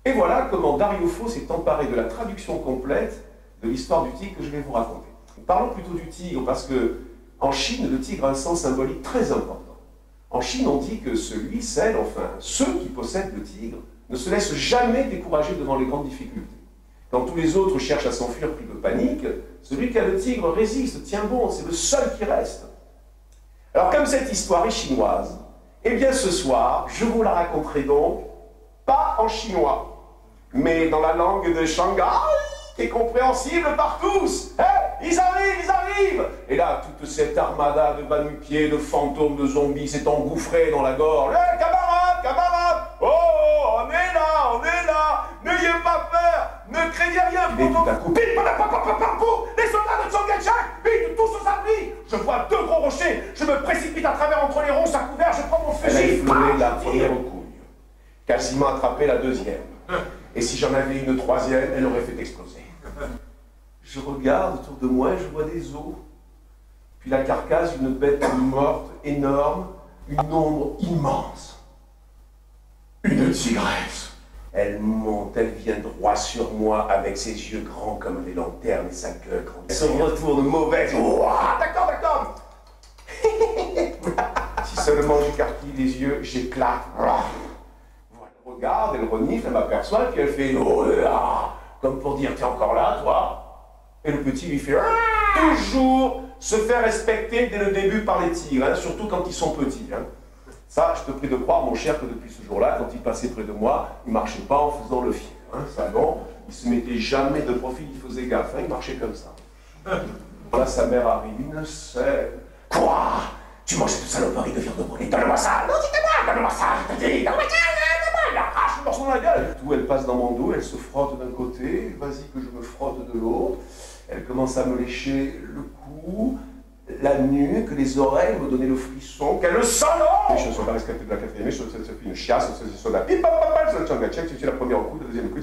Et voilà comment Dariopho s'est emparé de la traduction complète de l'histoire du tigre que je vais vous raconter. Parlons plutôt du tigre parce que en Chine, le tigre a un sens symbolique très important. En Chine, on dit que celui, celle, enfin ceux qui possèdent le tigre ne se laissent jamais décourager devant les grandes difficultés. Quand tous les autres cherchent à s'enfuir pris de panique, celui qui a le tigre résiste, tient bon, c'est le seul qui reste. Alors comme cette histoire est chinoise, eh bien ce soir, je vous la raconterai donc, pas en chinois, mais dans la langue de Shanghai, qui est compréhensible par tous. Ils arrivent! Et là, toute cette armada de va-nu-pieds, de fantômes, de zombies s'est engouffrée dans la gorge. Camarades! Oh, on est là! N'ayez pas peur! Ne craignez rien! Et tout à coup, les soldats de Chiang Kai-shek, vite, tous aux abris! Je vois deux gros rochers, je me précipite à travers entre les ronces à couvert, je prends mon fusil. Elle a effleuré la première couille, quasiment attrapé la deuxième. Et si j'en avais une troisième, elle aurait fait exploser. Je regarde autour de moi et je vois des os. Puis la carcasse d'une bête morte, énorme, une ombre immense. Une tigresse. Elle monte, elle vient droit sur moi avec ses yeux grands comme des lanternes et sa gueule grande. Elle se retourne mauvaise. Ouah, d'accord. Si seulement j'écarquille les yeux, j'éclate. Voilà, elle regarde, elle renifle, elle m'aperçoit, puis elle fait oh là, comme pour dire t'es encore là, toi. Et le petit lui fait toujours se faire respecter dès le début par les tigres, hein, surtout quand ils sont petits. Hein. Ça, je te prie de croire, mon cher, que depuis ce jour-là, quand il passait près de moi, il ne marchait pas en faisant le fier. Hein. Ça, non, il ne se mettait jamais de profil, il faisait gaffe, hein, il marchait comme ça. Là, sa mère arrive, une selle. Quoi? Tu manges cette saloperie de viande brûlée? Donne-moi ça! Non, dis-moi, donne-moi ça, je te dis! Donne-moi ça! Elle arrache le morceau dans la gueule! Tout, elle passe dans mon dos, elle se frotte d'un côté, vas-y que je me frotte de l'autre. Elle commence à me lécher le cou, la nuque, les oreilles, me donner le frisson, qu'elle le sent non. Je suis la rescapée de la quatrième, je fais une chiasse, c'est la pipe, c'est la première coup, la deuxième coup,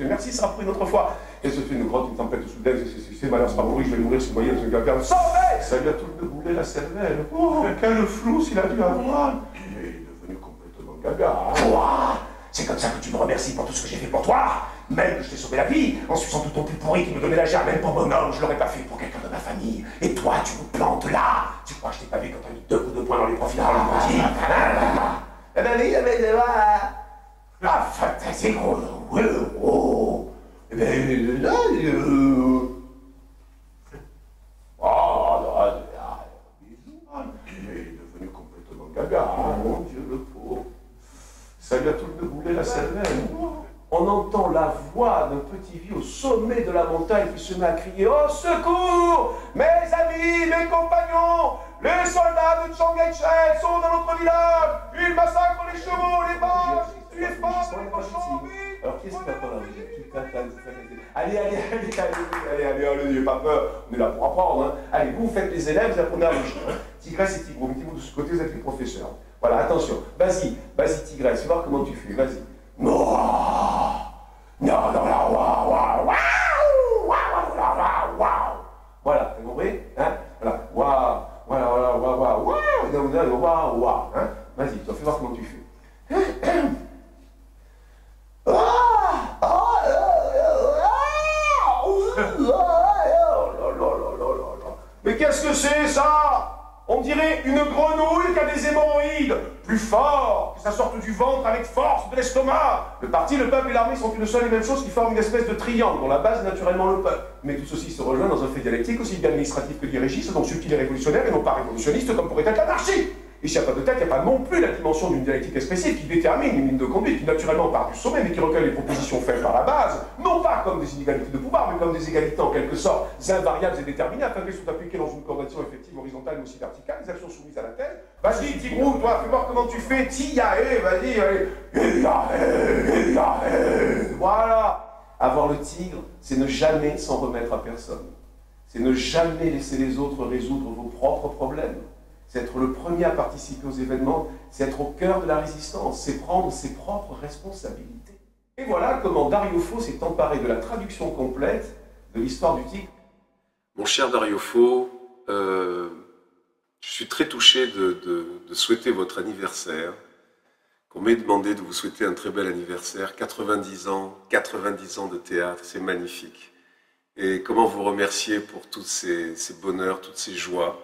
merci, ça sera pour une autre fois. Elle se fait une grotte, une tempête soudaine, c'est malheur sera pourri, je vais mourir, c'est moyen, c'est une galère. Sauvé! Ça lui a tout déboulé la cervelle. Oh, quel flou s'il a dû avoir. Il est devenu complètement gaga. Quoi? C'est comme ça que tu me remercies pour tout ce que j'ai fait pour toi? Même que je t'ai sauvé la vie, en suçant tout ton plus pourri qui me donnait la gerbe, même pour mon homme, je l'aurais pas fait pour quelqu'un de ma famille. Et toi, tu me plantes là. Tu crois que je t'ai pas vu quand t'as mis 2 coups de poing dans les profils dans le petit? Eh ben oui, ah, c'est gros, oh. Eh ben là, il est devenu complètement gaga, mon Dieu, le pauvre. Ça lui a tout déboulé la cervelle. On entend la voix d'un petit vieux au sommet de la montagne qui se met à crier « Au secours! Mes amis, mes compagnons! Les soldats de Chiang Kai-shek sont dans notre village! Ils massacrent les chevaux, les vaches! Ils tuent les femmes, les cochons! Vite! » Alors qu'est-ce qu'il y a pas là? Allez, n'ayez pas peur, on est là pour apprendre. Hein. Allez, vous faites les élèves, vous apprenez à logir. Hein. Tigresse et Tigrou, mettez-vous de ce côté, vous êtes les professeurs. Voilà, attention. Vas-y, Tigresse, fais voir comment tu fais, vas-y. Non, voilà, t'as compris? Hein? Voilà, waouh, hein? Vas-y, toi, fais voir comment tu fais. Mais qu'est-ce que c'est, ça? On dirait une grenouille qui a des hémorroïdes. Plus fort, que ça sorte du ventre avec force de l'estomac. Le parti, le peuple et l'armée sont une seule et même chose qui forment une espèce de triangle dont la base est naturellement le peuple. Mais tout ceci se rejoint dans un fait dialectique aussi bien administratif que dirigiste, donc subtil et révolutionnaire et non pas révolutionniste comme pourrait être l'anarchie. Et s'il n'y a pas de tête, il n'y a pas non plus la dimension d'une dialectique expressive qui détermine une ligne de conduite qui naturellement part du sommet mais qui recueille les propositions faites par la base, non pas comme des inégalités de pouvoir, mais comme des égalités en quelque sorte invariables et déterminées afin qu'elles soient appliquées dans une coordination effective horizontale mais aussi verticale, des actions soumises à la tête. Vas-y, Tigrou, toi, fais voir comment tu fais. Tiaé, vas-y, voilà. Avoir le tigre, c'est ne jamais s'en remettre à personne. C'est ne jamais laisser les autres résoudre vos propres problèmes. C'est être le premier à participer aux événements, c'est être au cœur de la résistance, c'est prendre ses propres responsabilités. Et voilà comment Dariopho s'est emparé de la traduction complète de l'histoire du tigre. Mon cher Dariopho, je suis très touché de souhaiter votre anniversaire, qu'on m'ait demandé de vous souhaiter un très bel anniversaire. 90 ans de théâtre, c'est magnifique. Et comment vous remercier pour tous ces bonheurs, toutes ces joies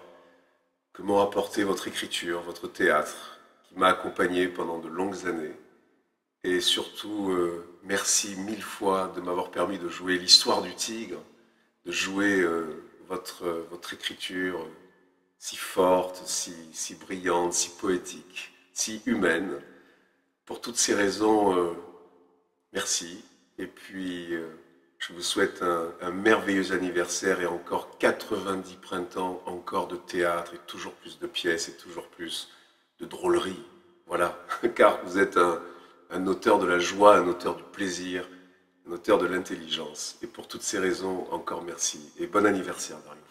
que m'ont apporté votre écriture, votre théâtre, qui m'a accompagné pendant de longues années. Et surtout, merci 1000 fois de m'avoir permis de jouer l'histoire du tigre, de jouer votre écriture si forte, si brillante, si poétique, si humaine. Pour toutes ces raisons, merci. Et puis, je vous souhaite un merveilleux anniversaire et encore 90 printemps, encore de théâtre et toujours plus de pièces et toujours plus de drôleries. Voilà, car vous êtes un auteur de la joie, un auteur du plaisir, un auteur de l'intelligence. Et pour toutes ces raisons, encore merci. Et bon anniversaire, Dario.